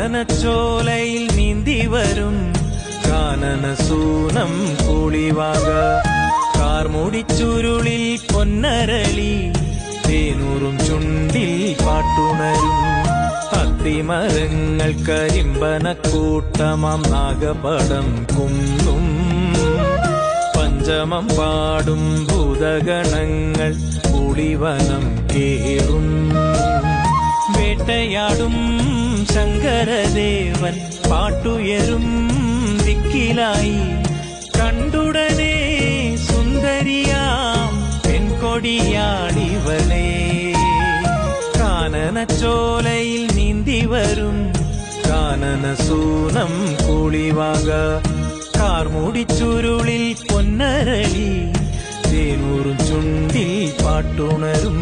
കാനനച്ചോലയിൽ നീന്തി വരും കാനനസൂനം കുളിവാക കാർമുടിച്ചുരുളിൽ പൊന്നരളി തേനൂറും ചുണ്ടിൽ പാട്ടുണരും അത്തിമരങ്ങൾ കരിമ്പനക്കൂട്ടമാം നാഗപടം കുന്നും പഞ്ചമം പാടും ഭൂതഗണങ്ങൾ പുളിവനം കേറും വേട്ടയാടും ശങ്കരദേവൻ പാട്ടുയരും ദിക്കിലായി കണ്ടുടനെ സുന്ദരിയാം പെൺകൊടിയാടിവളേ കാനനച്ചോലയിൽ നീന്തി വരും കാനനസൂനം കുളിവാക കാർമുടിച്ചുരുളിൽ പൊന്നരളി തേനൂറും ചുണ്ടിൽ പാട്ടുണരും